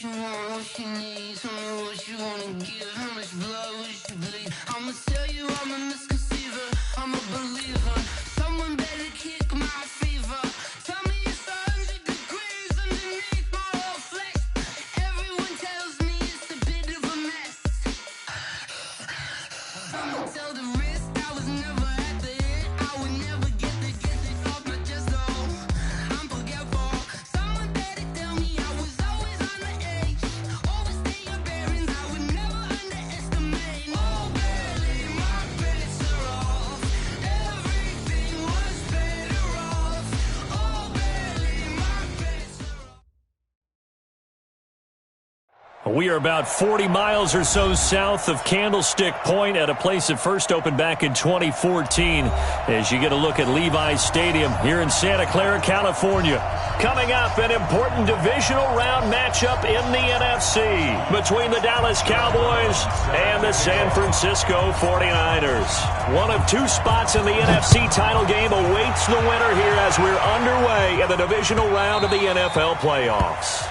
You want what you need, tell me what you wanna give, how much blood would you bleed? I'ma tell you I'm a misconceiver, I'm a believer. Someone better kick my fever. Tell me it's 100 degrees underneath my whole flesh. Everyone tells me it's a bit of a mess. I'ma tell the risk I was never at the end. I would never get it off my chest though. I'm forgetful. Someone better tell me I was always on the edge. Overstay your bearings, I would never underestimate. Oh, barely my bets are off. Everything was better off. Oh, barely my bets are off. We are about 40 miles or so south of Candlestick Point at a place that first opened back in 2014 as you get a look at Levi's Stadium here in Santa Clara, California. Coming up, an important divisional round matchup in the NFC between the Dallas Cowboys and the San Francisco 49ers. One of two spots in the NFC title game awaits the winner here as we're underway in the divisional round of the NFL playoffs.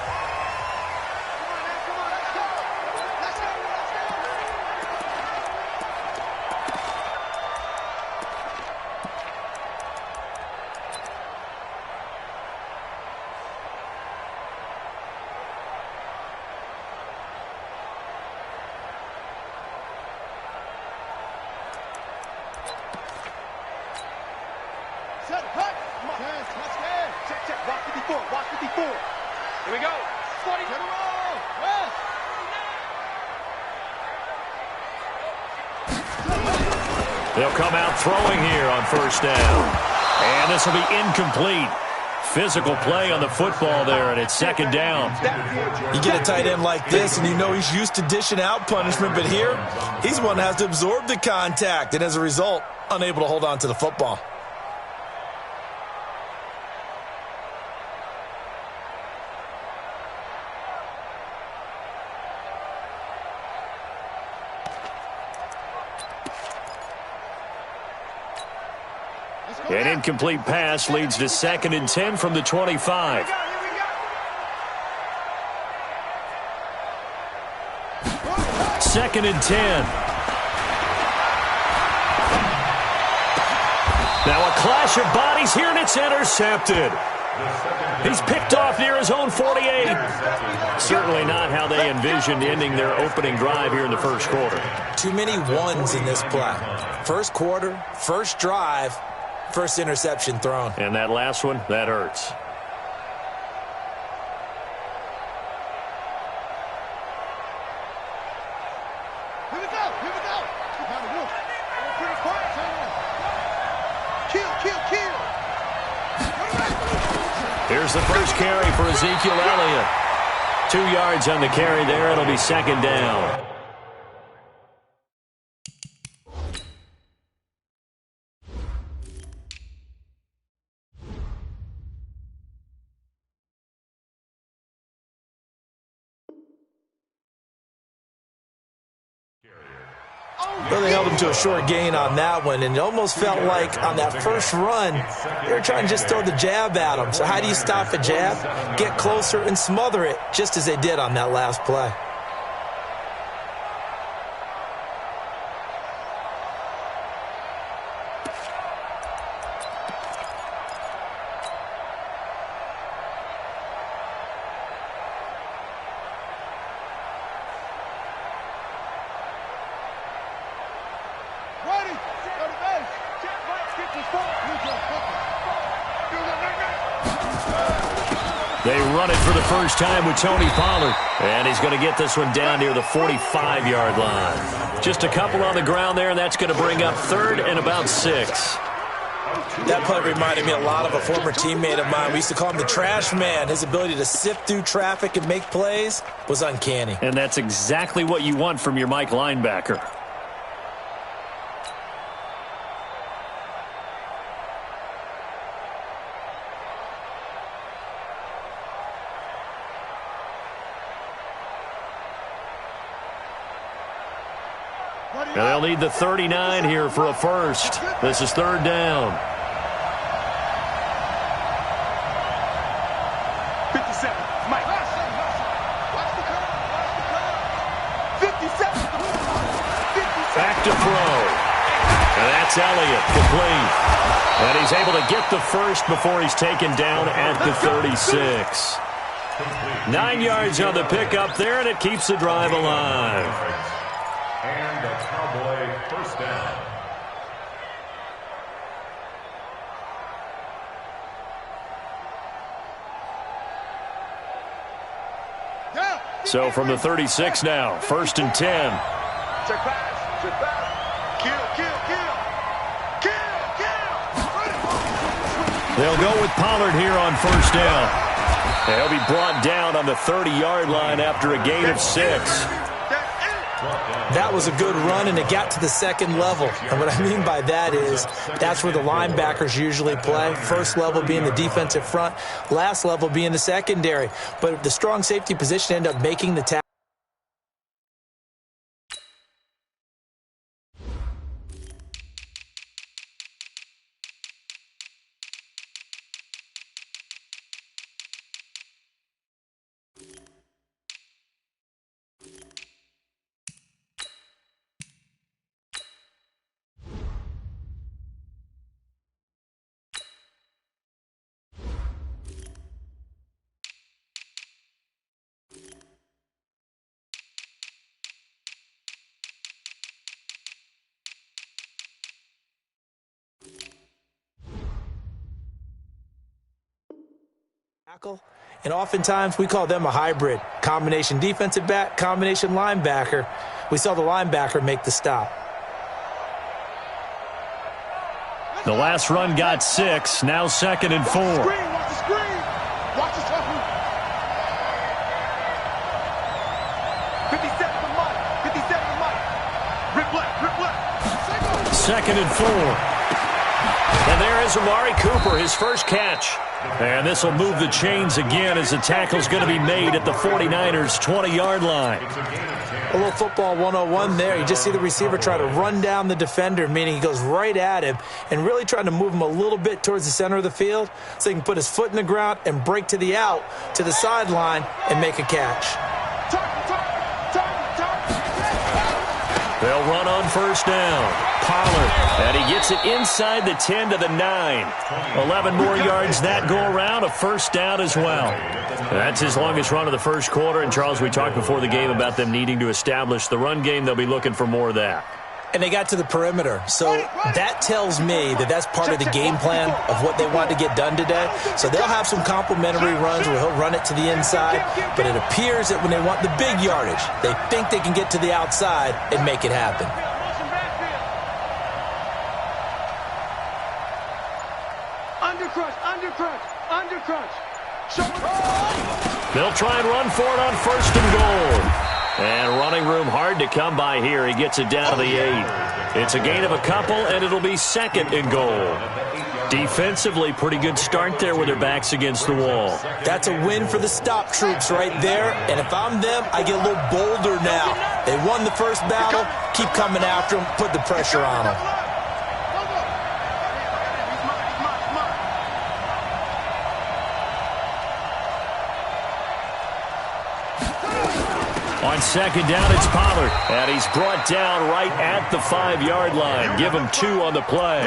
Here we go. 40. They'll come out throwing here on first down. And this will be incomplete. Physical play on the football there, and it's second down. You get a tight end like this, and you know he's used to dishing out punishment, but here, he's the one that has to absorb the contact, and as a result, unable to hold on to the football. An incomplete pass leads to 2nd and 10 from the 25. Second and 10. Now a clash of bodies here, and it's intercepted. He's picked off near his own 48. Certainly not how they envisioned ending their opening drive here in the first quarter. Too many ones in this play. First quarter, first drive, first interception thrown. And that last one, that hurts. Here we go. Here we go. Pretty quiet. Kill. Here's the first carry for Ezekiel Elliott. 2 yards on the carry there. It'll be second down. Well, they held him to a short gain on that one, and it almost felt like on that first run, they were trying to just throw the jab at him. So how do you stop a jab? Get closer and smother it, just as they did on that last play. They run it for the first time with Tony Pollard. And he's going to get this one down near the 45-yard line. Just a couple on the ground there, and that's going to bring up 3rd and about 6. That play reminded me a lot of a former teammate of mine. We used to call him the trash man. His ability to sift through traffic and make plays was uncanny. And that's exactly what you want from your Mike linebacker. And they'll need the 39 here for a first. This is 3rd down. 57. Mike. Back to throw. And that's Elliott, complete. And he's able to get the first before he's taken down at the 36. 9 yards on the pickup there, and it keeps the drive alive. And the Cowboy first down. So from the 36 now, 1st and 10. Check pass. Check pass. Kill. They'll go with Pollard here on 1st down. He'll be brought down on the 30-yard line after a gain of 6. That was a good run, and it got to the second level. And what I mean by that is that's where the linebackers usually play. First level being the defensive front, last level being the secondary. But the strong safety position ended up making the tackle. And oftentimes we call them a hybrid. Combination defensive back, combination linebacker. We saw the linebacker make the stop. The last run got 6. Now 2nd and 4. Watch the screen. Watch the screen. 57 to Mike. 57 to Mike. Rip left. 2nd and 4. And there is Amari Cooper, his first catch. And this will move the chains again as the tackle's going to be made at the 49ers' 20-yard line. A little football 101 there. You just see the receiver try to run down the defender, meaning he goes right at him and really trying to move him a little bit towards the center of the field so he can put his foot in the ground and break to the out, to the sideline, and make a catch. They'll run on 1st down. Pollard, and he gets it inside the 10 to the 9. 11 more yards that go around, a 1st down as well. That's his longest run of the first quarter. And, Charles, we talked before the game about them needing to establish the run game. They'll be looking for more of that. And they got to the perimeter. So that tells me that that's part of the game plan of what they want to get done today. So they'll have some complementary runs where he'll run it to the inside. But it appears that when they want the big yardage, they think they can get to the outside and make it happen. Undercrunch. They'll try and run for it on 1st and goal. And running room hard to come by here. He gets it down to the 8. It's a gain of a couple, and it'll be 2nd and goal. Defensively, pretty good start there with their backs against the wall. That's a win for the stop troops right there. And if I'm them, I get a little bolder now. They won the first battle. Keep coming after them. Put the pressure on them. On 2nd down, it's Pollard. And he's brought down right at the 5-yard line. Give him 2 on the play.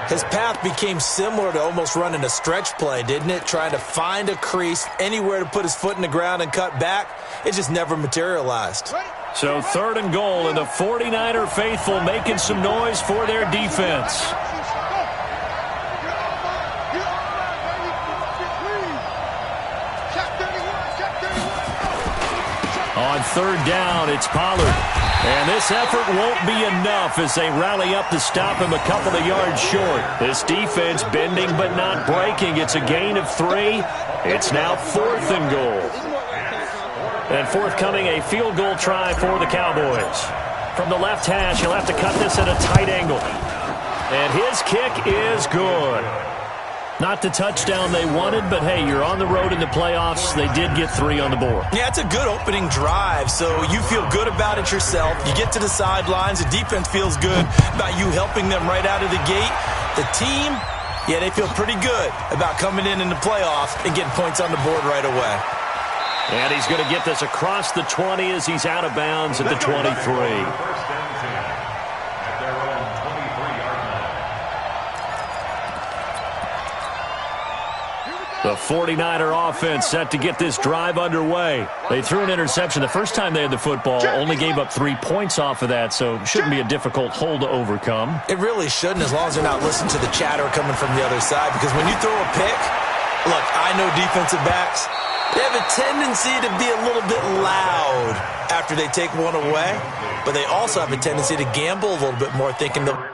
His path became similar to almost running a stretch play, didn't it? Trying to find a crease, anywhere to put his foot in the ground and cut back. It just never materialized. So 3rd and goal, and the 49er faithful making some noise for their defense. On 3rd down, it's Pollard. And this effort won't be enough as they rally up to stop him a couple of yards short. This defense bending but not breaking. It's a gain of 3. It's now 4th and goal. And forthcoming, a field goal try for the Cowboys. From the left hash, he'll have to cut this at a tight angle. And his kick is good. Not the touchdown they wanted, but, hey, you're on the road in the playoffs. They did get 3 on the board. Yeah, it's a good opening drive, so you feel good about it yourself. You get to the sidelines. The defense feels good about you helping them right out of the gate. The team, yeah, they feel pretty good about coming in the playoffs and getting points on the board right away. And he's going to get this across the 20 as he's out of bounds at the 23. The 49er offense set to get this drive underway. They threw an interception the first time they had the football, only gave up 3 points off of that, so it shouldn't be a difficult hole to overcome. It really shouldn't, as long as they're not listening to the chatter coming from the other side, because when you throw a pick, look, I know defensive backs, they have a tendency to be a little bit loud after they take one away, but they also have a tendency to gamble a little bit more, thinking they'll...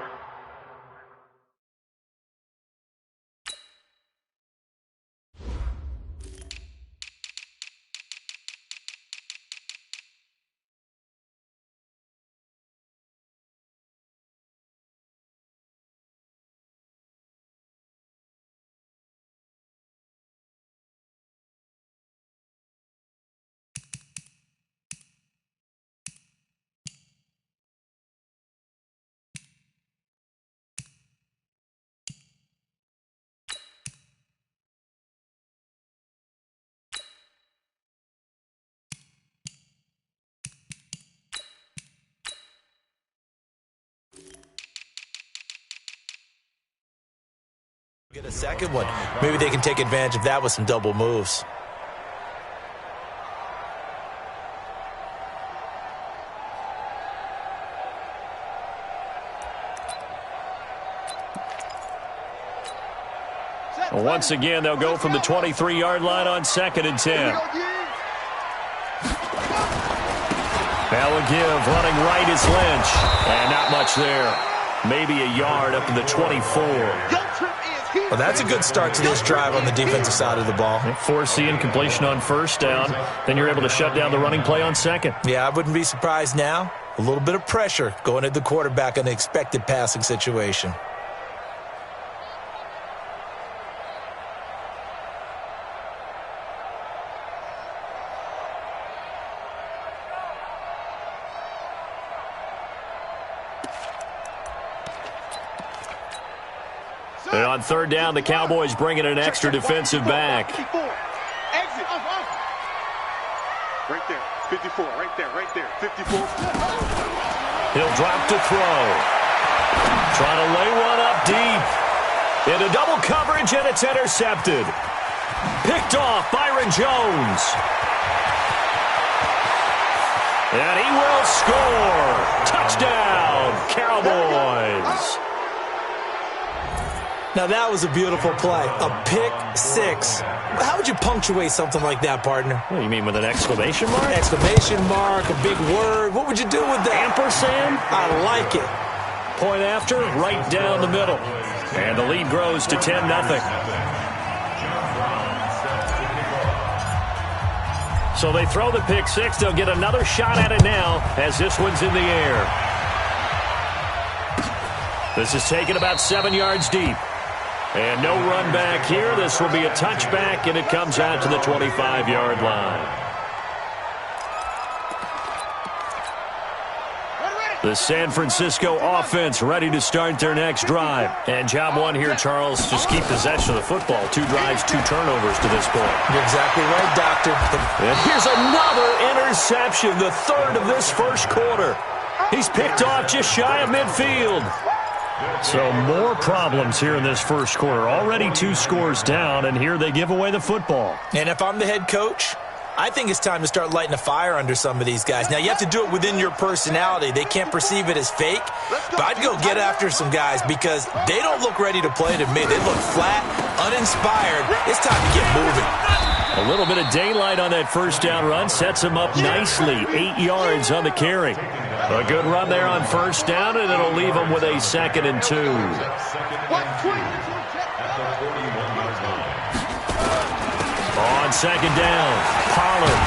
Get a second one. Maybe they can take advantage of that with some double moves. Once again, they'll go from the 23-yard line on 2nd and 10. Now a give, running right is Lynch. And not much there. Maybe a yard up to the 24. Well, that's a good start to this drive on the defensive side of the ball. Forcing incompletion on 1st down. Then you're able to shut down the running play on 2nd. Yeah, I wouldn't be surprised now. A little bit of pressure going at the quarterback in an expected passing situation. And on 3rd down, the Cowboys bring in an extra defensive back. Exit. Right there. 54. Right there. 54. He'll drop to throw. Trying to lay one up deep. Into double coverage, and it's intercepted. Picked off Byron Jones. And he will score. Touchdown, Cowboys. Now, that was a beautiful play. A pick six. How would you punctuate something like that, partner? What do you mean, with an exclamation mark? Exclamation mark, a big word. What would you do with that? Ampersand? I like it. Point after, right down the middle. And the lead grows to 10-0. So they throw the pick six. They'll get another shot at it now as this one's in the air. This is taken about 7 yards deep. And no run back here. This will be a touchback, and it comes out to the 25-yard line. The San Francisco offense ready to start their next drive. And job one here, Charles, just keep possession of the football. 2 drives, 2 turnovers to this point. You're exactly right, Doctor. And here's another interception, the 3rd of this first quarter. He's picked off just shy of midfield. So more problems here in this first quarter. Already 2 scores down, and here they give away the football. And if I'm the head coach, I think it's time to start lighting a fire under some of these guys. Now, you have to do it within your personality. They can't perceive it as fake, but I'd go get after some guys because they don't look ready to play to me. They look flat, uninspired. It's time to get moving. A little bit of daylight on that first down run sets him up nicely. 8 yards on the carry. A good run there on first down, and it'll leave him with a 2nd and 2. On 2nd down, Pollard.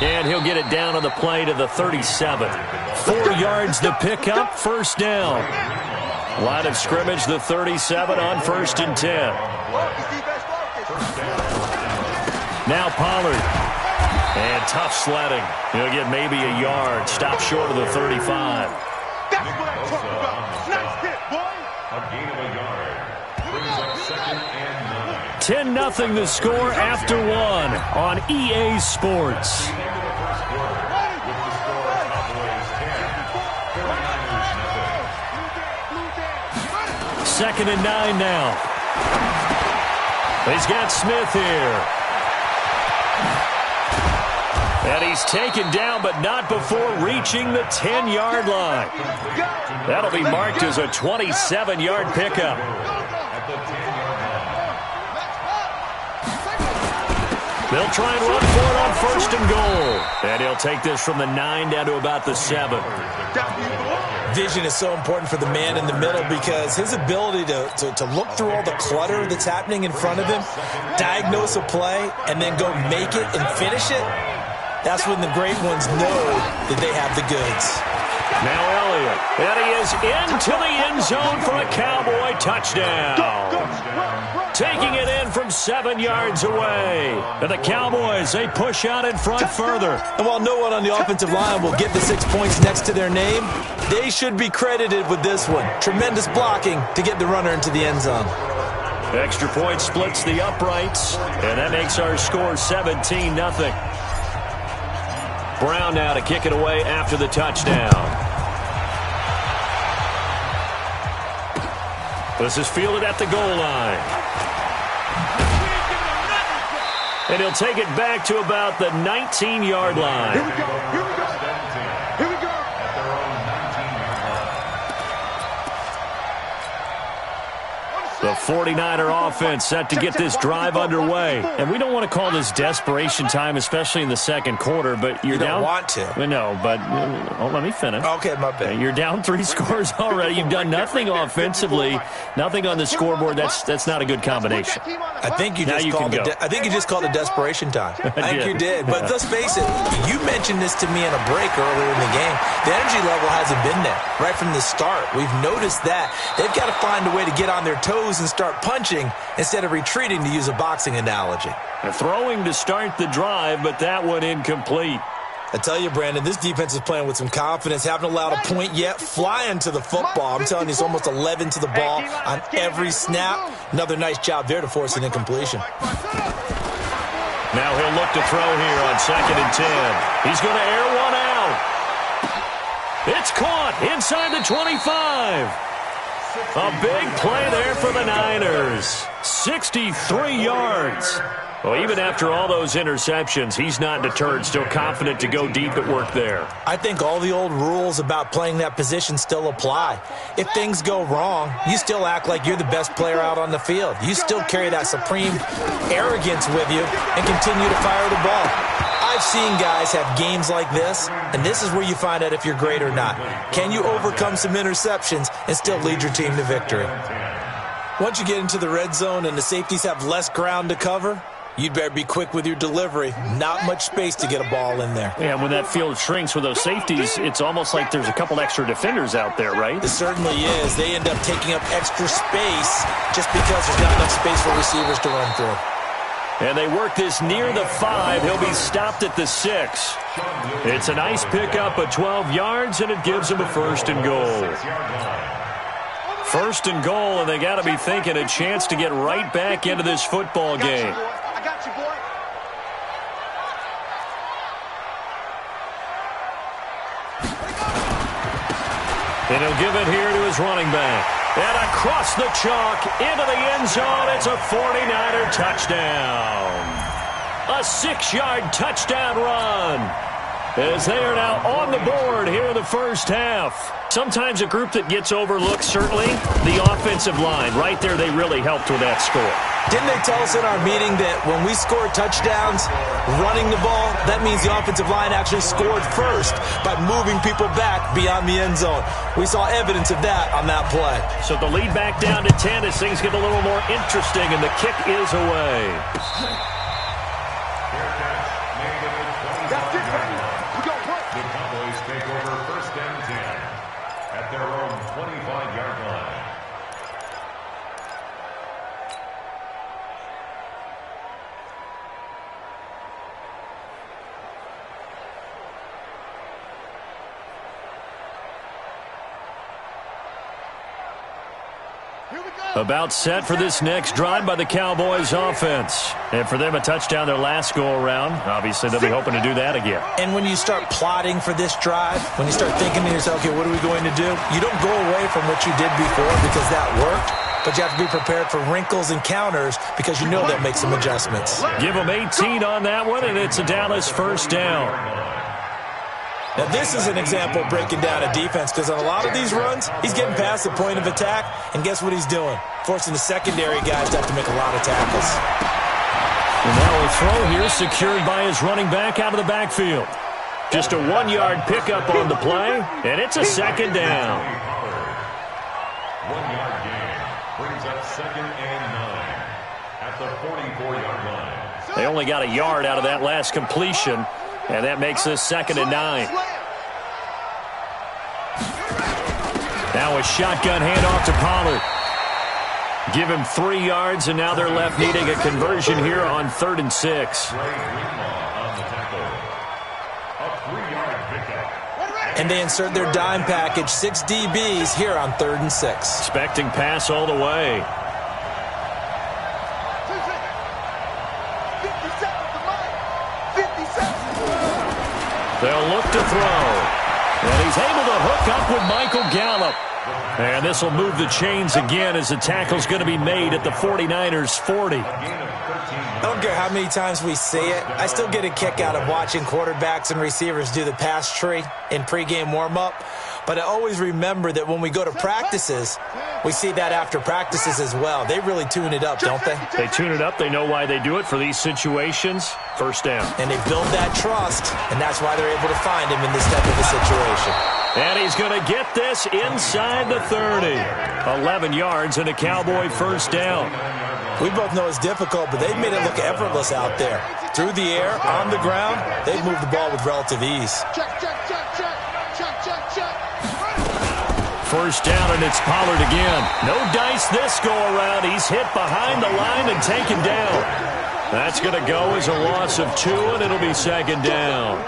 And he'll get it down on the play to the 37. 4 yards to pick up, first down. Line of scrimmage, the 37 on 1st and 10. Now Pollard. And tough sledding. He'll get maybe a yard. Stop short of the 35. That's what I'm talking about. Nice hit, boy. A gain of a yard. Brings up 2nd and 9. 10-0 the score after 1 on EA Sports. Second and 9 now. He's got Smith here. And he's taken down, but not before reaching the 10-yard line. That'll be marked as a 27-yard pickup. They'll try and run for it on 1st and goal. And he'll take this from the 9 down to about the 7. Vision is so important for the man in the middle because his ability to look through all the clutter that's happening in front of him, diagnose a play, and then go make it and finish it, that's when the great ones know that they have the goods. Now Elliott, and he is into the end zone for a Cowboy touchdown. Taking it in from 7 yards away. And the Cowboys, they push out in front further. And while no one on the offensive line will get the 6 points next to their name, they should be credited with this one. Tremendous blocking to get the runner into the end zone. Extra point splits the uprights, and that makes our score 17-0. Brown now to kick it away after the touchdown. This is fielded at the goal line. And he'll take it back to about the 19-yard line. Here we go. Here we go. Here we go. The 49er offense set to get this drive underway. And we don't want to call this desperation time, especially in the second quarter, but you're down. You don't want to. No, but let me finish. Okay, my bad. You're down 3 scores already. You've done nothing offensively, nothing on the scoreboard. That's not a good combination. I think you just called it desperation time. I think you did. But let's face it, you mentioned this to me in a break earlier in the game. The energy level hasn't been there right from the start. We've noticed that. They've got to find a way to get on their toes and start punching instead of retreating, to use a boxing analogy. Throwing to start the drive, but that one incomplete. I tell you, Brandon, this defense is playing with some confidence. Haven't allowed a point yet. Flying to the football. I'm telling you, it's almost 11 to the ball on every snap. Another nice job there to force an incompletion. Now he'll look to throw here on 2nd and 10. He's going to air one out. It's caught inside the 25. A big play there for the Niners. 63 yards. Well, even after all those interceptions, he's not deterred, still confident to go deep at work there. I think all the old rules about playing that position still apply. If things go wrong, you still act like you're the best player out on the field. You still carry that supreme arrogance with you and continue to fire the ball. I've seen guys have games like this, and this is where you find out if you're great or not. Can you overcome some interceptions and still lead your team to victory? Once you get into the red zone and the safeties have less ground to cover, you'd better be quick with your delivery. Not much space to get a ball in there. Yeah, when that field shrinks with those safeties, it's almost like there's a couple extra defenders out there, right? It certainly is. They end up taking up extra space just because there's not enough space for receivers to run through. And they work this near the 5. He'll be stopped at the 6. It's a nice pickup of 12 yards, and it gives him a 1st and goal. 1st and goal, and they got to be thinking a chance to get right back into this football game. I got you, boy. And he'll give it here to his running back. And across the chalk into the end zone, it's a 49er touchdown. A 6-yard touchdown run as they are now on the board here in the first half. Sometimes a group that gets overlooked, certainly, the offensive line. Right there, they really helped with that score. Didn't they tell us in our meeting that when we score touchdowns running the ball, that means the offensive line actually scored first by moving people back beyond the end zone? We saw evidence of that on that play. So the lead back down to 10 as things get a little more interesting, and the kick is away. That's it, baby. We go, work. The Cowboys take over 1st and 10 at their own 25-yard line. About set for this next drive by the Cowboys offense. And for them, a touchdown their last go-around. Obviously, they'll be hoping to do that again. And when you start plotting for this drive, when you start thinking to yourself, okay, what are we going to do? You don't go away from what you did before because that worked. but you have to be prepared for wrinkles and counters because you know they'll make some adjustments. Give them 18 on that one, and it's a Dallas first down. Now, this is an example of breaking down a defense because on a lot of these runs, he's getting past the point of attack, and guess what he's doing? Forcing the secondary guys to have to make a lot of tackles. And now a throw here secured by his running back out of the backfield. Just a 1-yard pickup on the play, and it's a second down. 1-yard gain brings up 2nd and 9 at the 44-yard line. They only got a yard out of that last completion, and that makes this 2nd and 9. Now a shotgun handoff to Pollard. Give him 3 yards, and now they're left needing a conversion here on 3rd and 6. And they insert their dime package, 6 DBs here on 3rd and 6. Expecting pass all the way. 50 seconds to Mike. 50 seconds. They'll look to throw. And he's able to hook up with Michael Gallup. And this will move the chains again as the tackle's going to be made at the 49ers' 40. I don't care how many times we see it. I still get a kick out of watching quarterbacks and receivers do the pass tree in pregame warm-up. But I always remember that when we go to practices, we see that after practices as well. They really tune it up, don't they? They tune it up. They know why they do it for these situations. First down. And they build that trust, and that's why they're able to find him in this type of a situation. And he's going to get this inside the 30. 11 yards and a Cowboy first down. We both know it's difficult, but they've made it look effortless out there. Through the air, on the ground, they've moved the ball with relative ease. Check, check, check, check. Check, check, check. First down, and it's Pollard again. No dice this go-around. He's hit behind the line and taken down. That's going to go as a loss of 2, and it'll be 2nd down.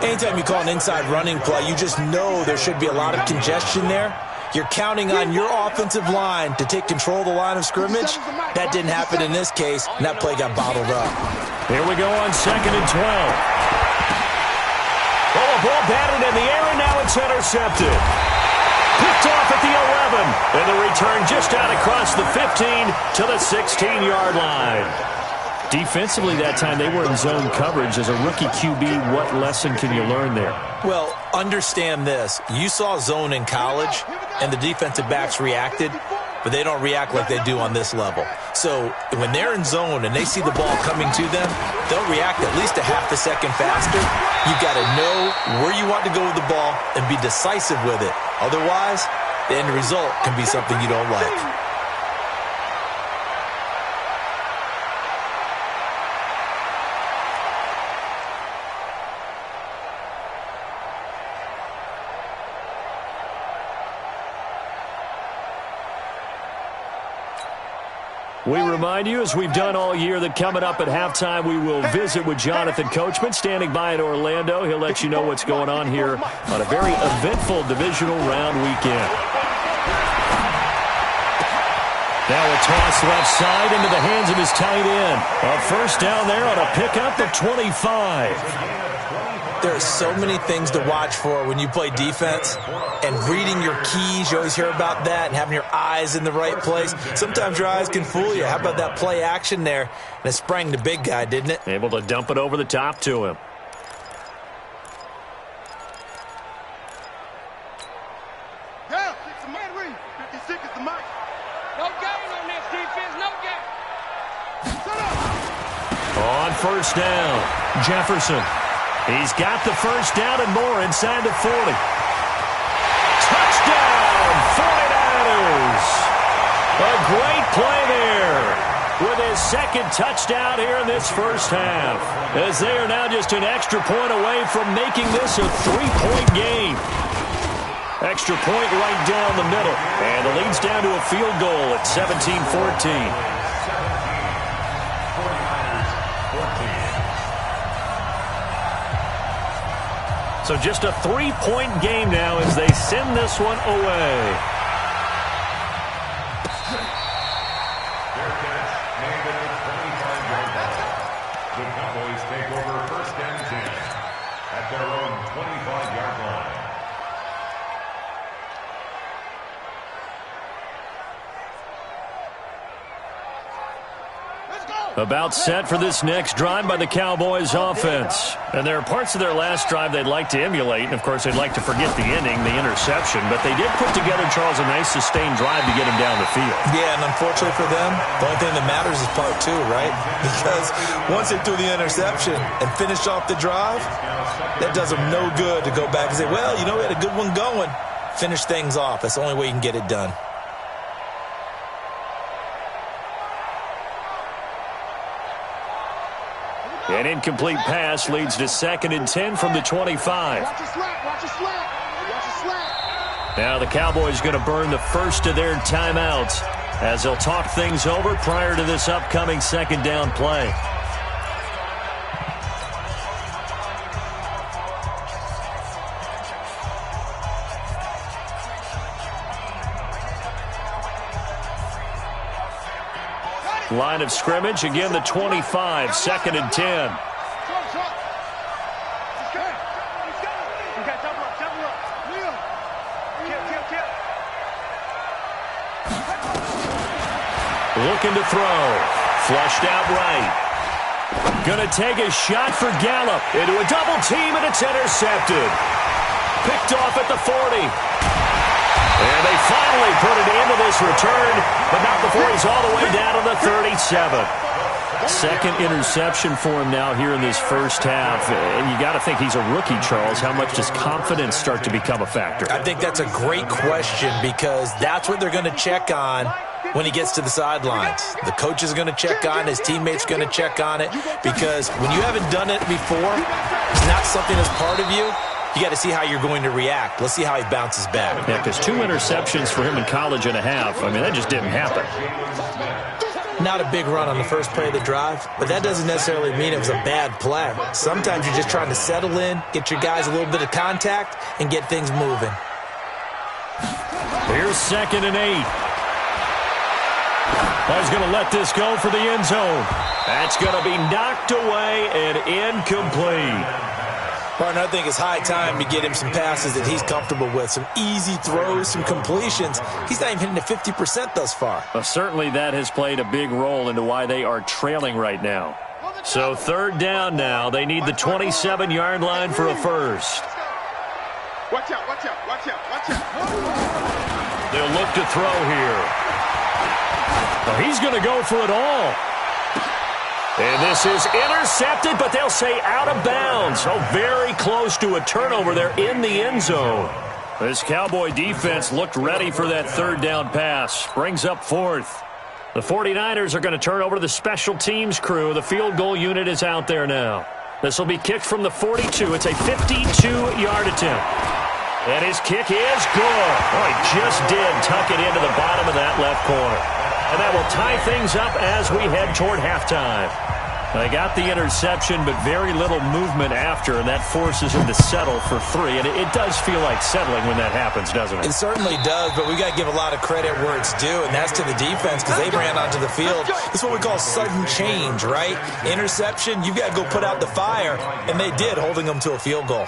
Anytime you call an inside running play, you just know there should be a lot of congestion there. You're counting on your offensive line to take control of the line of scrimmage. That didn't happen in this case, and that play got bottled up. Here we go on 2nd and 12. Oh, a ball batted in the air, and now it's intercepted. Picked off at the 11, and the return just out across the 15 to the 16-yard line. Defensively that time, they were in zone coverage. As a rookie QB, what lesson can you learn there? Well, understand this. You saw zone in college, and the defensive backs reacted, but they don't react like they do on this level. So when they're in zone and they see the ball coming to them, they'll react at least a half a second faster. You've got to know where you want to go with the ball and be decisive with it. Otherwise, the end result can be something you don't like. We remind you, as we've done all year, that coming up at halftime, we will visit with Jonathan Coachman, standing by in Orlando. He'll let you know what's going on here on a very eventful divisional round weekend. Now a toss left side into the hands of his tight end. A first down there on a pickup of 25. There are so many things to watch for when you play defense, and reading your keys, you always hear about that, and having your eyes in the right place. Sometimes your eyes can fool you. How about that play action there? And it sprang the big guy, didn't it? Able to dump it over the top to him. Down. 6 to Mike. 56 is the Mike. No gain on this defense. No gain. Set up. On first down, Jefferson. He's got the first down and more inside the 40. Touchdown, 49ers. A great play there with his second touchdown here in this first half, as they are now just an extra point away from making this a 3-point game. Extra point right down the middle, and the lead's down to a field goal at 17-14. So just a 3-point game now as they send this one away. Their catch made at the 25-yard line. The Cowboys take over 1st and 10 at their own 25-yard line. About set for this next drive by the Cowboys offense. And there are parts of their last drive they'd like to emulate. And, of course, they'd like to forget the inning, the interception. But they did put together, Charles, a nice sustained drive to get him down the field. Yeah, and unfortunately for them, the only thing that matters is part two, right? Because once they threw the interception and finished off the drive, that does them no good to go back and say, well, you know, we had a good one going. Finish things off. That's the only way you can get it done. An incomplete pass leads to 2nd and 10 from the 25. Watch your slap, watch your slap, watch your slap. Now the Cowboys going to burn the first of their timeouts as they'll talk things over prior to this upcoming 2nd down play. Line of scrimmage, again the 25, 2nd and 10. Looking to throw. Flushed out right. Gonna take a shot for Gallup into a double team, and it's intercepted. Picked off at the 40. And they finally put it into this return, but not before he's all the way down to the 37. Second interception for him now here in this first half. And you got to think he's a rookie, Charles. How much does confidence start to become a factor? I think that's a great question because that's what they're going to check on when he gets to the sidelines. The coach is going to check on, his teammates going to check on it, because when you haven't done it before, it's not something that's part of you. You got to see how you're going to react. Let's see how he bounces back. Yeah, because 2 interceptions for him in college and a half. I mean, that just didn't happen. Not a big run on the first play of the drive, but that doesn't necessarily mean it was a bad play. Sometimes you're just trying to settle in, get your guys a little bit of contact, and get things moving. Here's 2nd and 8. He's going to let this go for the end zone. That's going to be knocked away and incomplete. Partner, I think it's high time to get him some passes that he's comfortable with, some easy throws, some completions. He's not even hitting the 50% thus far. Well, certainly that has played a big role into why they are trailing right now. So 3rd down now. They need the 27-yard line for a first. Watch out, watch out, watch out, watch out. They'll look to throw here. Well, he's going to go for it all. And this is intercepted, but they'll say out of bounds. So very close to a turnover there in the end zone. This Cowboy defense looked ready for that 3rd down pass. Brings up 4th. The 49ers are going to turn over to the special teams crew. The field goal unit is out there now. This will be kicked from the 42. It's a 52-yard attempt. And his kick is good. Oh, he just did tuck it into the bottom of that left corner. And that will tie things up as we head toward halftime. They got the interception, but very little movement after, and that forces him to settle for 3. And it does feel like settling when that happens, doesn't it? It certainly does, but we got to give a lot of credit where it's due, and that's to the defense because they ran onto the field. It's what we call sudden change, right? Interception, you've got to go put out the fire, and they did, holding them to a field goal.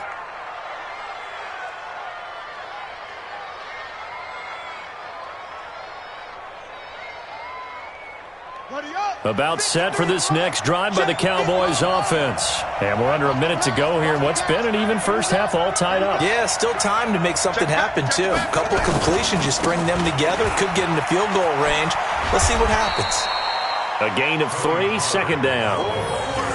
About set for this next drive by the Cowboys offense. And we're under a minute to go here. What's been an even first half all tied up. Yeah, still time to make something happen, too. A couple completions, you string them together, could get into field goal range. Let's see what happens. A gain of 3, 2nd down.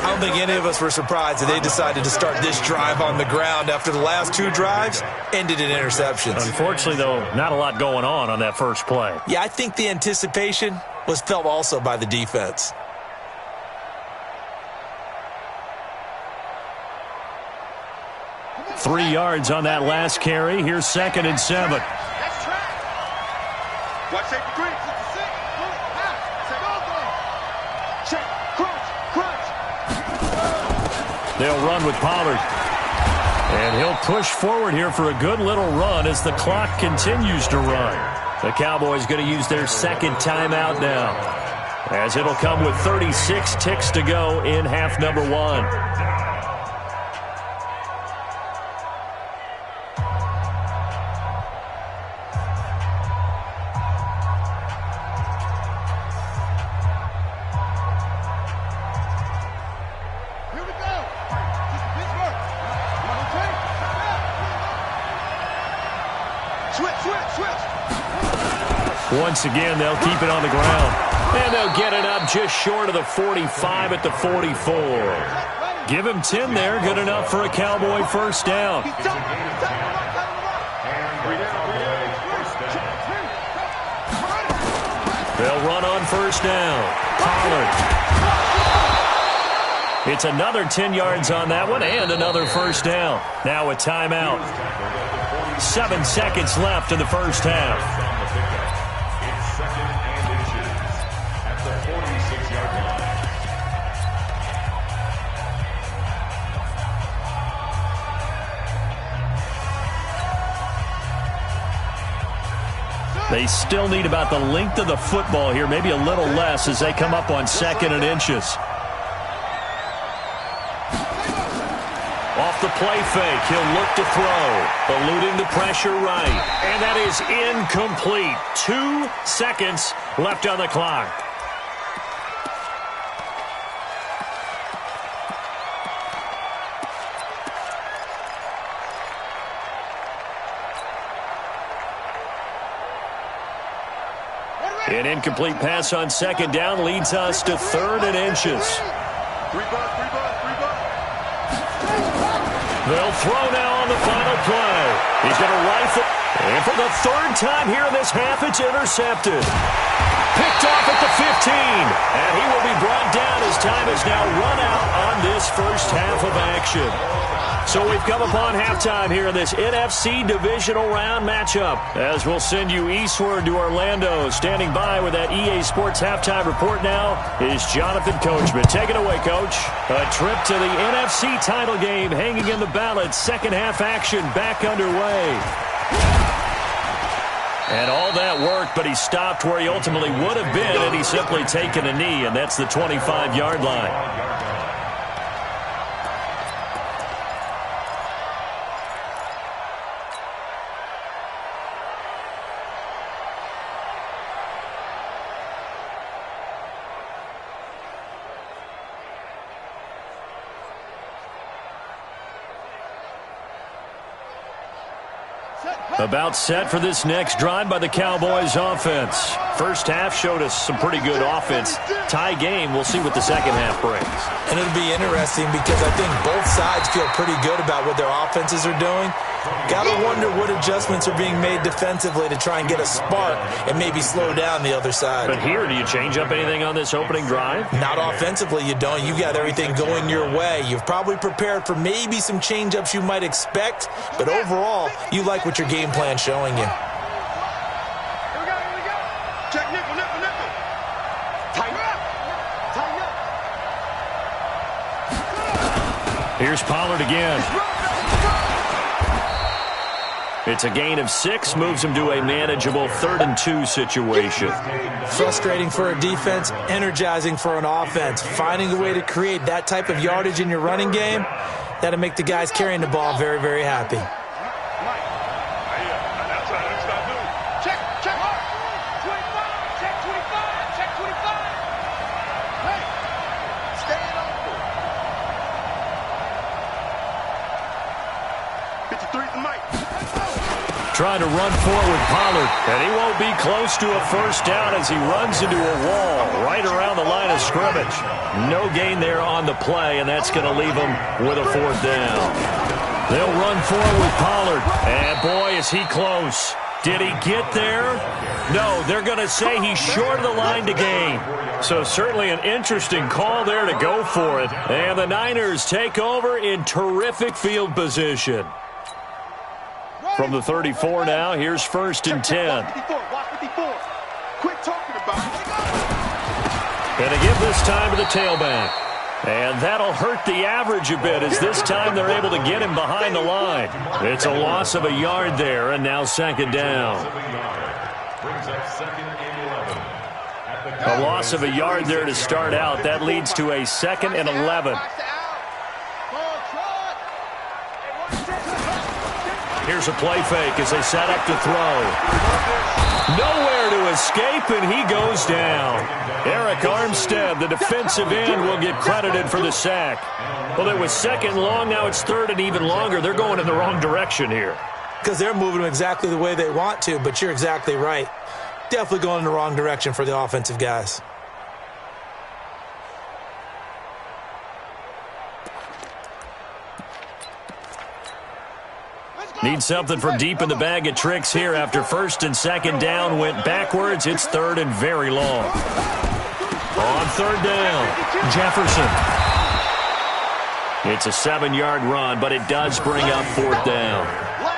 I don't think any of us were surprised that they decided to start this drive on the ground after the last 2 drives ended in interceptions. Unfortunately, though, not a lot going on that first play. Yeah, I think the anticipation was felt also by the defense. Three yards on that last carry. Here's 2nd and 7. That's track. Watch safety green. Check. Crunch. They'll run with Pollard. And he'll push forward here for a good little run as the clock continues to run. The Cowboys going to use their 2nd timeout now, as it'll come with 36 ticks to go in half number 1. Once again, they'll keep it on the ground. And they'll get it up just short of the 45 at the 44. Give him 10 there. Good enough for a Cowboy first down. They'll run on first down. Pollard. It's another 10 yards on that one and another first down. Now a timeout. 7 seconds left in the first half. It's second and inches at the 46-yard line. They still need about the length of the football here, maybe a little less as they come up on second and inches. Off the play fake, he'll look to throw, eluding the pressure right. And that is incomplete. 2 seconds left on the clock. An incomplete pass on second down leads us to third and inches. They'll throw now on the final play. He's going to rifle. And for the third time here in this half, it's intercepted. Picked off at the 15. And he will be brought down as time is now run out on this first half of action. So we've come upon halftime here in this NFC divisional round matchup. As we'll send you eastward to Orlando. Standing by with that EA Sports halftime report now is Jonathan Coachman. Take it away, Coach. A trip to the NFC title game hanging in the balance. Second half action back underway. And all that worked, but he stopped where he ultimately would have been had he simply taken a knee, and that's the 25-yard line. About set for this next drive by the Cowboys offense. First half showed us some pretty good offense. Tie game, we'll see what the second half brings. And it'll be interesting because I think both sides feel pretty good about what their offenses are doing. Gotta wonder what adjustments are being made defensively to try and get a spark and maybe slow down the other side. But here, do you change up anything on this opening drive? Not offensively, you don't. You got everything going your way. You've probably prepared for maybe some change-ups you might expect, but overall, you like what your game plan's showing you. Here we go. Check nickel. Tighten up. Here's Pollard again. It's a gain of 6, moves him to a manageable 3rd and 2 situation. Frustrating for a defense, energizing for an offense. Finding a way to create that type of yardage in your running game, that'll make the guys carrying the ball very, very happy. Check hard. 25. Check 25. Hey, stay on. 53's the mic. Trying to run forward, Pollard, and he won't be close to a first down as he runs into a wall right around the line of scrimmage. No gain there on the play, and that's going to leave him with a 4th down. They'll run forward with Pollard, and boy, is he close. Did he get there? No, they're going to say he's short of the line to gain. So certainly an interesting call there to go for it. And the Niners take over in terrific field position. From the 34 now, here's 1st and 10. Watch 54. Quit talking about it. And they give this time to the tailback. And that'll hurt the average a bit as this time they're able to get him behind the line. It's a loss of a yard there, and now 2nd down. A loss of a yard there to start out. That leads to a 2nd and 11. Here's a play fake as they set up to throw. Nowhere to escape, and he goes down. Eric Armstead, the defensive end, will get credited for the sack. Well, it was 2nd long, now it's 3rd and even longer. They're going in the wrong direction here. because they're moving them exactly the way they want to, but you're exactly right. Definitely going in the wrong direction for the offensive guys. Need something from deep in the bag of tricks here after first and second down went backwards. It's third and very long. On third down, Jefferson. It's a 7-yard run, but it does bring up fourth down.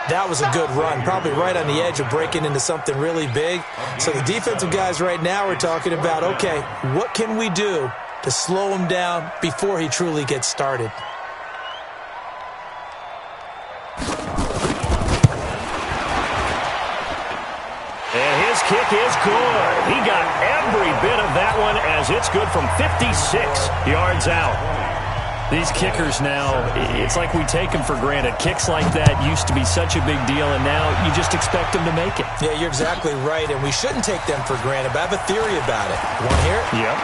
That was a good run, probably right on the edge of breaking into something really big. So the defensive guys right now are talking about, okay, what can we do to slow him down before he truly gets started? And his kick is good. He got every bit of that one as it's good from 56 yards out. These kickers now, it's like we take them for granted. Kicks like that used to be such a big deal, and now you just expect them to make it. Yeah, you're exactly right, and we shouldn't take them for granted, but I have a theory about it. You want to hear it? Yep.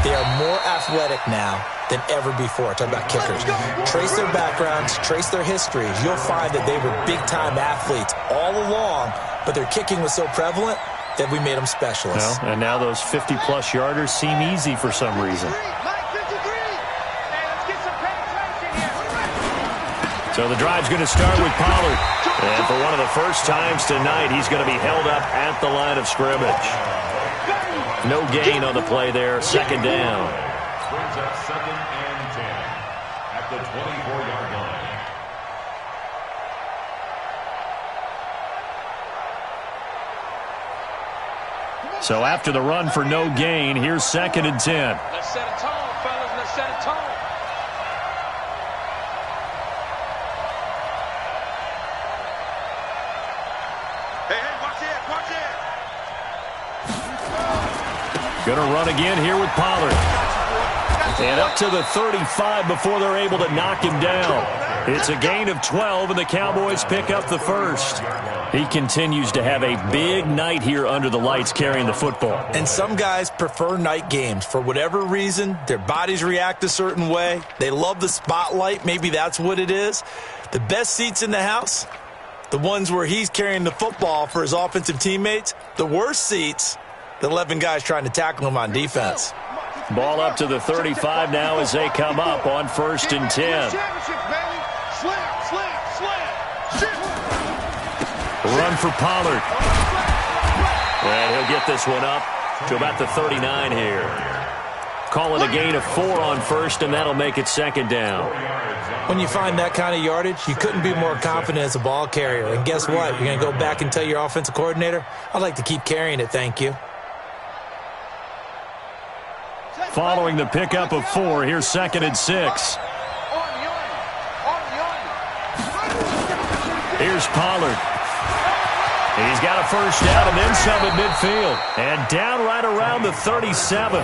They are more athletic now than ever before. Talk about kickers. Trace their backgrounds, trace their histories. You'll find that they were big-time athletes all along, but their kicking was so prevalent that we made them specialists. Well, and now those 50-plus yarders seem easy for some reason. So the drive's going to start with Pollard. And for one of the first times tonight, he's going to be held up at the line of scrimmage. No gain on the play there. Second down. Brings up second and 10 at the 24-yard line. So after the run for no gain, here's second and 10. Let's set a tone, fellas. Let's set a tone. Going to run again here with Pollard. And up to the 35 before they're able to knock him down. It's a gain of 12, and the Cowboys pick up the first. He continues to have a big night here under the lights carrying the football. And some guys prefer night games. For whatever reason, their bodies react a certain way. They love the spotlight. Maybe that's what it is. The best seats in the house, the ones where he's carrying the football for his offensive teammates. The worst seats, the 11 guys trying to tackle him on defense. Ball up to the 35 now as they come up on first and 10. Run for Pollard. And he'll get this one up to about the 39 here. Call it a gain of 4 on first, and that'll make it second down. When you find that kind of yardage, you couldn't be more confident as a ball carrier. And guess what? You're going to go back and tell your offensive coordinator, I'd like to keep carrying it, thank you. Following the pickup of 4, here's second and 6. Here's Pollard. He's got a first down and then some at midfield. And down right around the 37.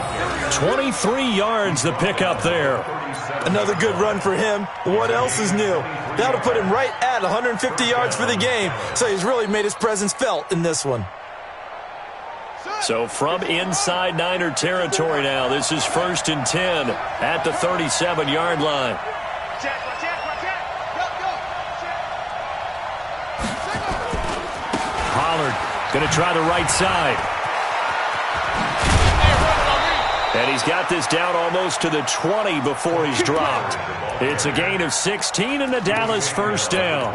23 yards the pickup there. Another good run for him. What else is new? That'll put him right at 150 yards for the game. So he's really made his presence felt in this one. So from inside Niner territory now, this is first and 10 at the 37-yard line. Pollard going to try the right side. And he's got this down almost to the 20 before he's dropped. It's a gain of 16 and the Dallas first down.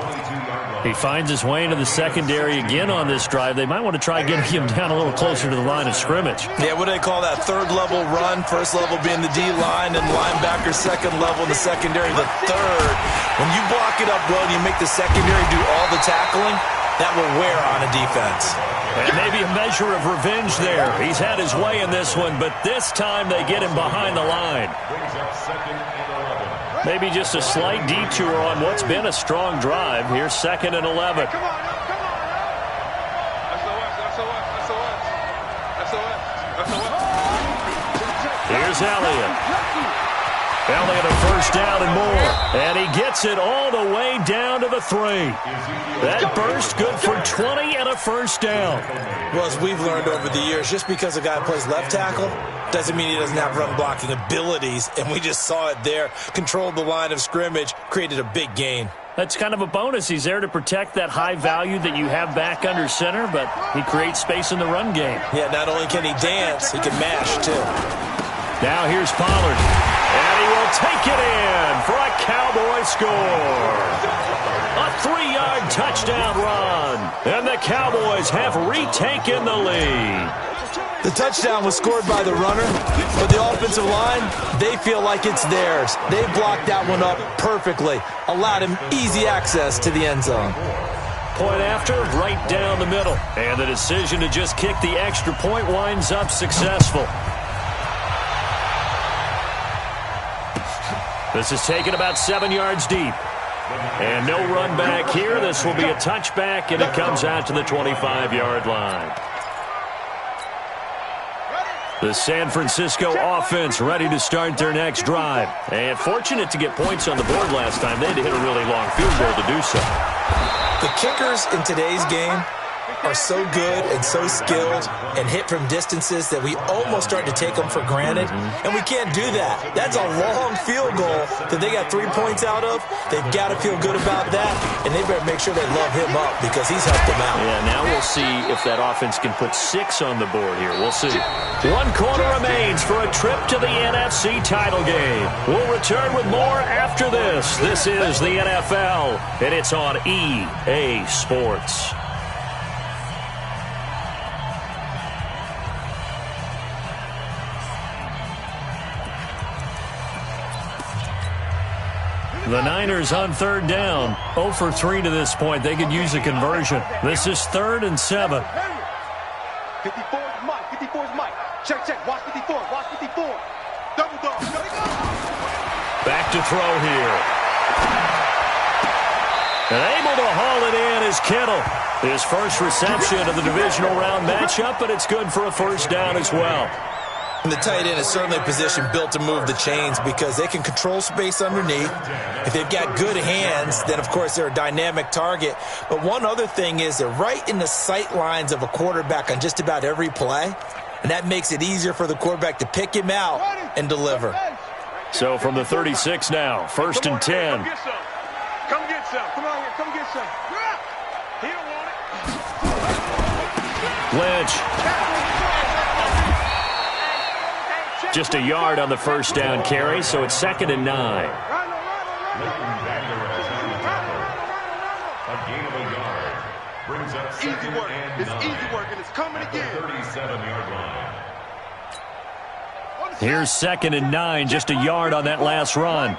He finds his way into the secondary again on this drive. They might want to try getting him down a little closer to the line of scrimmage. Yeah, what do they call that? Third level run. First level being the D-line and linebacker. Second level in the secondary, the third. When you block it up well and you make the secondary do all the tackling, that will wear on a defense. And maybe a measure of revenge there. He's had his way in this one, but this time they get him behind the line. Maybe just a slight detour on what's been a strong drive. Here's second and 11. Here's Elliott. Elliott a first down and more. And he gets it all the way down to the 3. That burst good for 20 and a first down. Well, as we've learned over the years, just because a guy plays left tackle doesn't mean he doesn't have run blocking abilities. And we just saw it there. Controlled the line of scrimmage, created a big gain. That's kind of a bonus. He's there to protect that high value that you have back under center, but he creates space in the run game. Yeah, not only can he dance, he can mash, too. Now here's Pollard, and he will take it in for a Cowboy score. A 3-yard touchdown run, and the Cowboys have retaken the lead. The touchdown was scored by the runner, but the offensive line, they feel like it's theirs. They blocked that one up perfectly, allowed him easy access to the end zone. Point after, right down the middle, and the decision to just kick the extra point winds up successful. This is taken about 7 yards deep. And no run back here. This will be a touchback, and it comes out to the 25-yard line. The San Francisco offense ready to start their next drive. And fortunate to get points on the board last time. They had to hit a really long field goal to do so. The kickers in today's game are so good and so skilled and hit from distances that we almost start to take them for granted, and we can't do that. That's a long field goal that they got 3 points out of. They've got to feel good about that, and they better make sure they love him up because he's helped them out. Yeah, now we'll see if that offense can put 6 on the board here. We'll see. 1 quarter remains for a trip to the NFC title game. We'll return with more after this. This is the NFL, and it's on EA Sports. The Niners on 3rd down. 0 for 3 to this point. They could use a conversion. This is 3rd and 7. 54 is Mike. 54 is Mike. Check, check. Watch 54. Watch 54. Double dog. Back to throw here. And able to haul it in is Kittle. His first reception of the divisional round matchup, but it's good for a first down as well. And the tight end is certainly a position built to move the chains because they can control space underneath. If they've got good hands, then, of course, they're a dynamic target. But one other thing is they're right in the sight lines of a quarterback on just about every play, and that makes it easier for the quarterback to pick him out and deliver. So from the 36 now, 1st and 10. Come get some. Come get some. Come on here. Come get some. He don't want it. Lynch. Just a yard on the first down carry, so it's 2nd and 9. A gain of a yard brings up Easy 2nd work. and It's 9. easy work, and it's coming again. 37-yard line. Here's 2nd and 9, just a yard on that last run.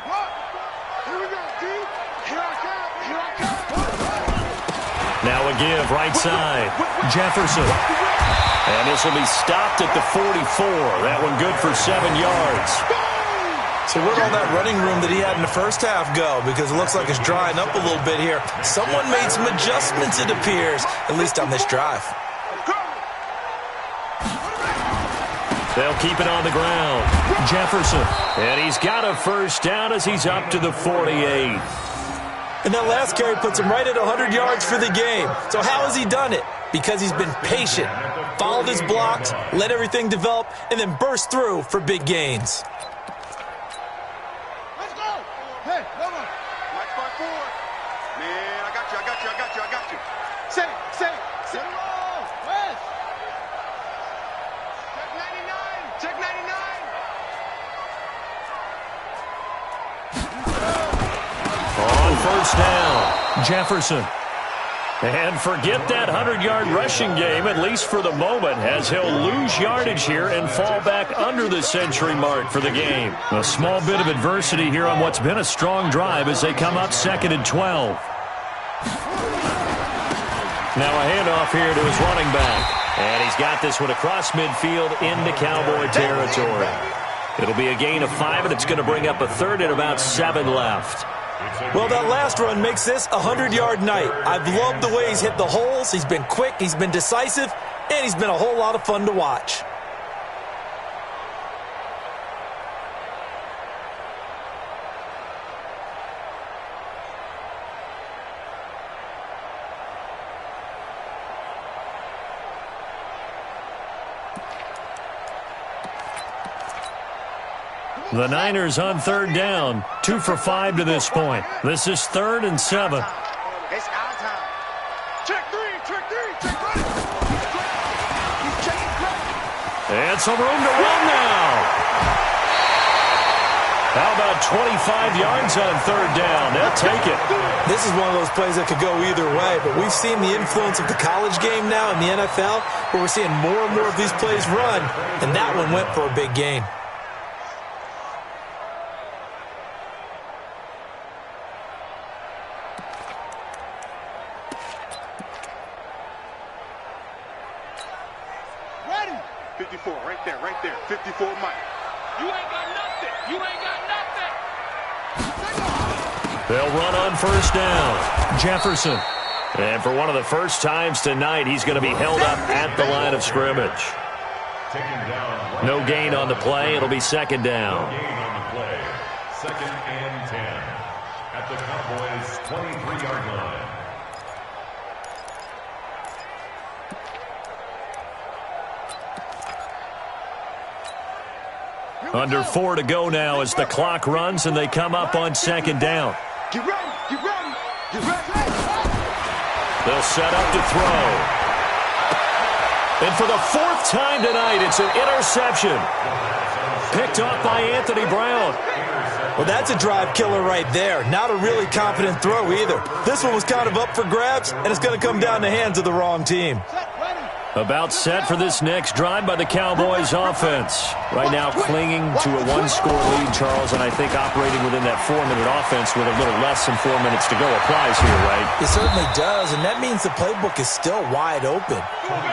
Here we go, D. Here I come. Here I come. Now a give, right side. Jefferson. And this will be stopped at the 44. That one good for 7 yards. So where'd all that running room that he had in the first half go? Because it looks like it's drying up a little bit here. Someone made some adjustments, it appears, at least on this drive. They'll keep it on the ground. Jefferson. And he's got a first down as he's up to the 48. And that last carry puts him right at 100 yards for the game. So how has he done it? Because he's been patient, followed his blocks, let everything develop, and then burst through for big gains. Let's go. Hey, no one. Mike spot forward. Man, I got you. I got you. I got you. I got you. Set it. Set it. Set it. West. Check 99. Check 99. On first down, Jefferson. And forget that 100-yard rushing game, at least for the moment, as he'll lose yardage here and fall back under the century mark for the game. A small bit of adversity here on what's been a strong drive as they come up 2nd and 12. Now a handoff here to his running back. And he's got this one across midfield into Cowboy territory. It'll be a gain of 5, and it's going to bring up a 3rd and about 7 left. Well, that last run makes this a 100-yard night. I've loved the way he's hit the holes. He's been quick, he's been decisive, and he's been a whole lot of fun to watch. The Niners on third down, 2 for 5 to this point. This is 3rd and 7. It's our time. Check three, check right. He's checking right. And some room to run now. How about 25 yards on third down? They'll take it. This is one of those plays that could go either way, but we've seen the influence of the college game now in the NFL, where we're seeing more and more of these plays run, and that one went for a big gain. Ready. 54, right there. 54, Mike. You ain't got nothing. You ain't got nothing. They'll run on first down. Jefferson. And for one of the first times tonight, he's going to be held up at the line of scrimmage. No gain on the play. It'll be second down. No gain on the play. 2nd and 10. At the Cowboys' 23-yard line. Under 4 to go now as the clock runs and they come up on second down. Get ready. They'll set up to throw. And for the 4th time tonight, it's an interception. Picked off by Anthony Brown. Well, that's a drive killer right there. Not a really confident throw either. This one was kind of up for grabs, and it's going to come down the hands of the wrong team. About set for this next drive by the Cowboys offense. Right now clinging to a 1-score lead, Charles, and I think operating within that 4-minute offense with a little less than 4 minutes to go applies here, right? It certainly does, and that means the playbook is still wide open.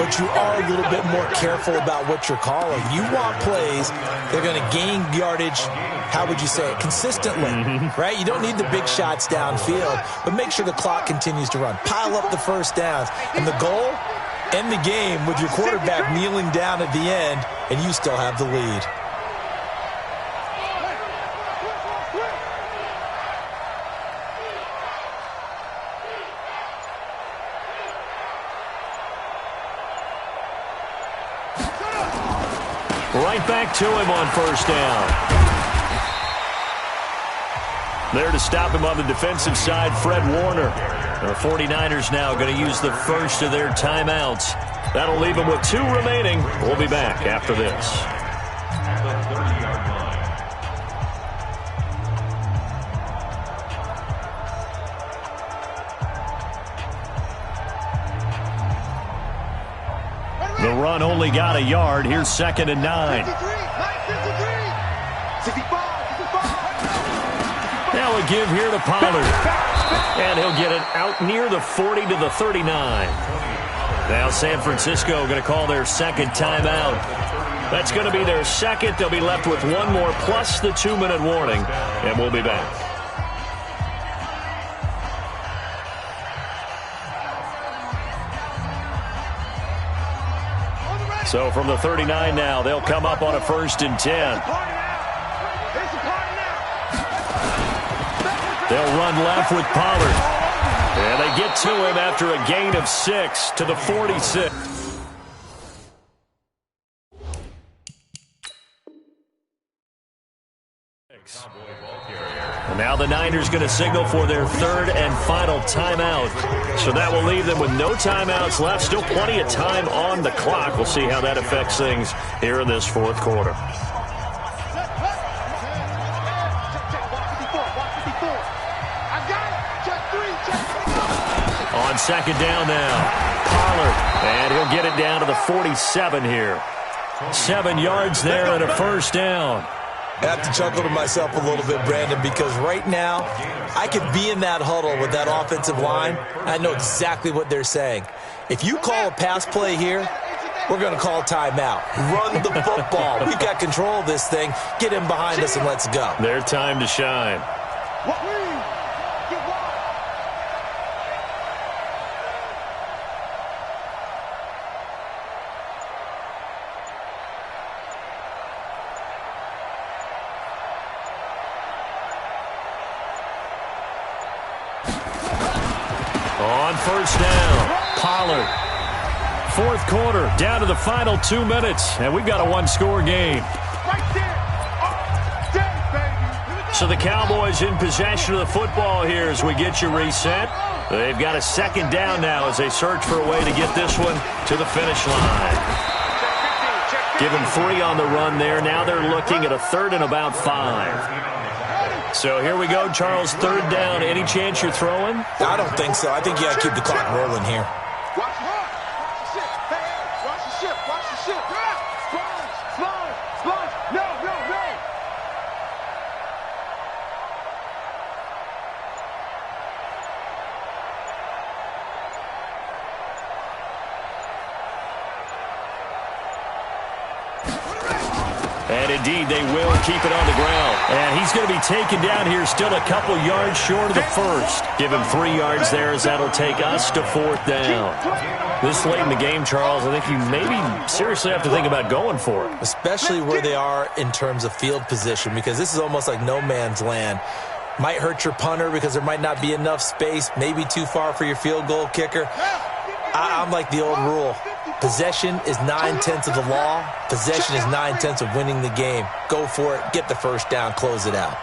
But you are a little bit more careful about what you're calling. You want plays that are going to gain yardage, how would you say it, consistently, right? You don't need the big shots downfield, but make sure the clock continues to run. Pile up the first downs, and the goal, end the game with your quarterback kneeling down at the end, and you still have the lead. Right back to him on first down. There to stop him on the defensive side, Fred Warner. The 49ers now going to use the first of their timeouts. That'll leave them with 2 remaining. We'll be back after this. At the 30-yard line. The run only got a yard. Here's 2nd and 9. 65. Now a give here to Pollard. And he'll get it out near the 40 to the 39. Now San Francisco going to call their 2nd timeout. That's going to be their 2nd. They'll be left with 1 more plus the 2-minute warning. And we'll be back. So from the 39 now, they'll come up on a 1st and 10. They'll run left with Pollard. And they get to him after a gain of 6 to the 46. And now the Niners going to signal for their 3rd and final timeout. So that will leave them with no timeouts left. Still plenty of time on the clock. We'll see how that affects things here in this 4th quarter. On 2nd down now, Pollard, and he'll get it down to the 47 here. 7 yards there and a 1st down. I have to chuckle to myself a little bit, Brandon, because right now I could be in that huddle with that offensive line. I know exactly what they're saying. If you call a pass play here, we're going to call timeout. Run the football. We've got control of this thing. Get him behind us and let's go. Their time to shine. On first down, Pollard. 4th quarter, down to the final 2 minutes, and we've got a 1-score game. Right there. So the Cowboys in possession of the football here as we get you reset. They've got a second down now as they search for a way to get this one to the finish line. Given 3 on the run there. Now they're looking at a 3rd and about 5. So here we go, Charles, 3rd down. Any chance you're throwing? I don't think so. I think you got to keep the clock rolling here. Watch the ship. Hey, watch the ship. Watch the ship. Splunge. No. And indeed, they will keep it on the ground. And he's going to be taken down here, still a couple yards short of the first. Give him 3 yards there as that'll take us to 4th down. This late in the game, Charles, I think you maybe seriously have to think about going for it. Especially where they are in terms of field position, because this is almost like no man's land. Might hurt your punter because there might not be enough space, maybe too far for your field goal kicker. I'm like the old rule. Possession is 9/10 of the law. Possession is 9/10 of winning the game. Go for it. Get the first down. Close it out.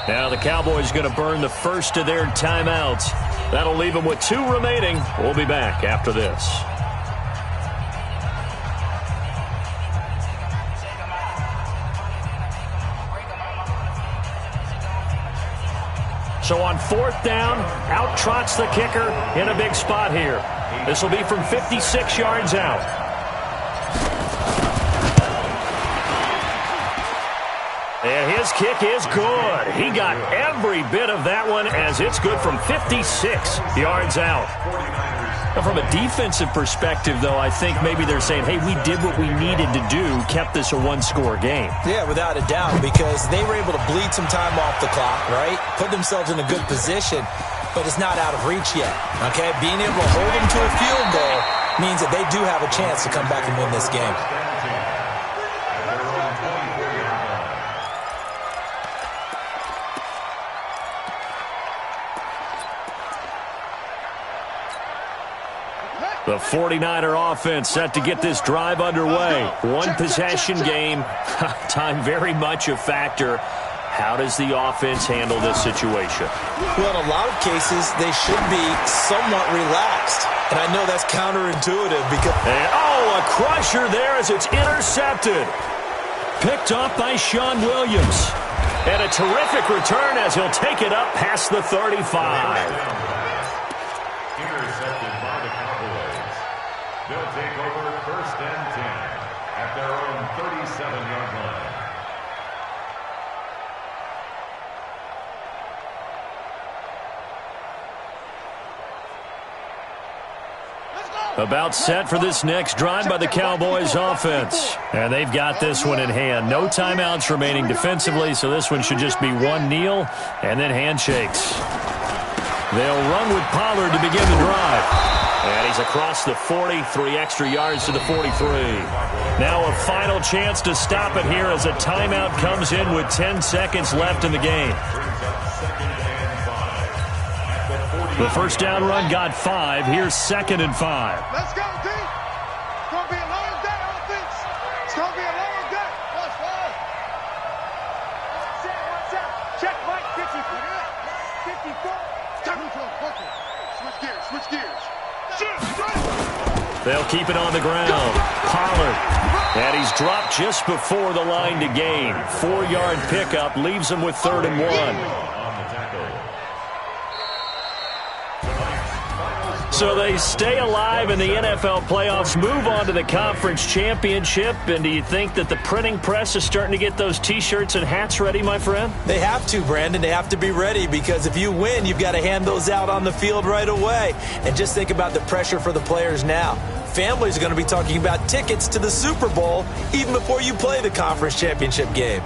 Now the Cowboys going to burn the first of their timeouts. That'll leave them with 2 remaining. We'll be back after this. So on 4th down, out trots the kicker in a big spot here. This will be from 56 yards out. And his kick is good. He got every bit of that one as it's good from 56 yards out. Now, from a defensive perspective, though, I think maybe they're saying, hey, we did what we needed to do, kept this a 1-score game. Yeah, without a doubt, because they were able to bleed some time off the clock, right? Put themselves in a good position, but it's not out of reach yet, okay? Being able to hold them to a field goal means that they do have a chance to come back and win this game. The 49er offense set to get this drive underway. 1-possession game. Time very much a factor. How does the offense handle this situation? Well, in a lot of cases, they should be somewhat relaxed. And I know that's counterintuitive because... And, a crusher there as it's intercepted. Picked off by Sean Williams. And a terrific return as he'll take it up past the 35. Intercepted by the Cowboys. They'll take over 1st and 10 at their own 37-yard line. About set for this next drive by the Cowboys offense. And they've got this one in hand. No timeouts remaining defensively, so this one should just be one kneel and then handshakes. They'll run with Pollard to begin the drive. And he's across the 40, 3 extra yards to the 43. Now a final chance to stop it here as a timeout comes in with 10 seconds left in the game. The first down run got 5. Here's 2nd and 5. Let's go, team. It's going to be a long day, offense. It's going to be a long day. Watch fire. Watch out. Check Mike 54. Switch gears. They'll keep it on the ground. Pollard. And he's dropped just before the line to gain. 4-yard pickup leaves him with 3rd and 1. So they stay alive in the NFL playoffs, move on to the conference championship. And do you think that the printing press is starting to get those T-shirts and hats ready, my friend? They have to, Brandon. They have to be ready because if you win, you've got to hand those out on the field right away. And just think about the pressure for the players now. Families are going to be talking about tickets to the Super Bowl even before you play the conference championship game.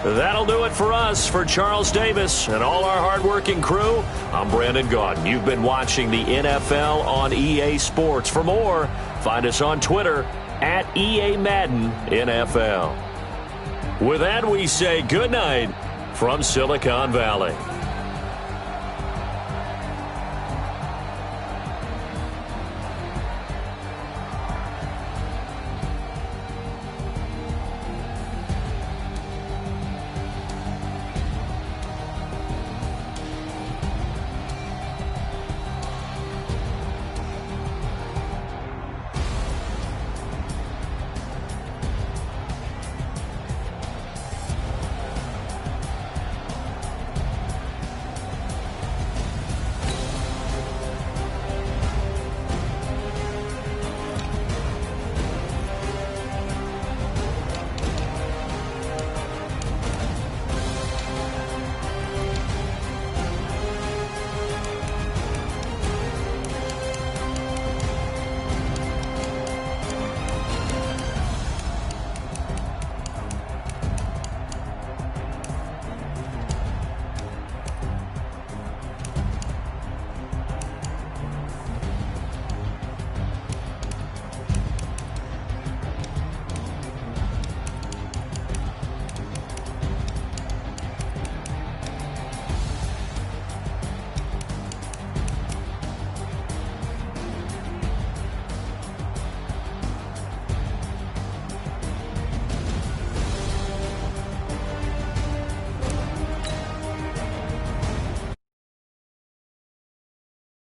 That'll do it for us. For Charles Davis and all our hardworking crew, I'm Brandon Gaudin. You've been watching the NFL on EA Sports. For more, find us on Twitter at EA Madden NFL. With that, we say good night from Silicon Valley.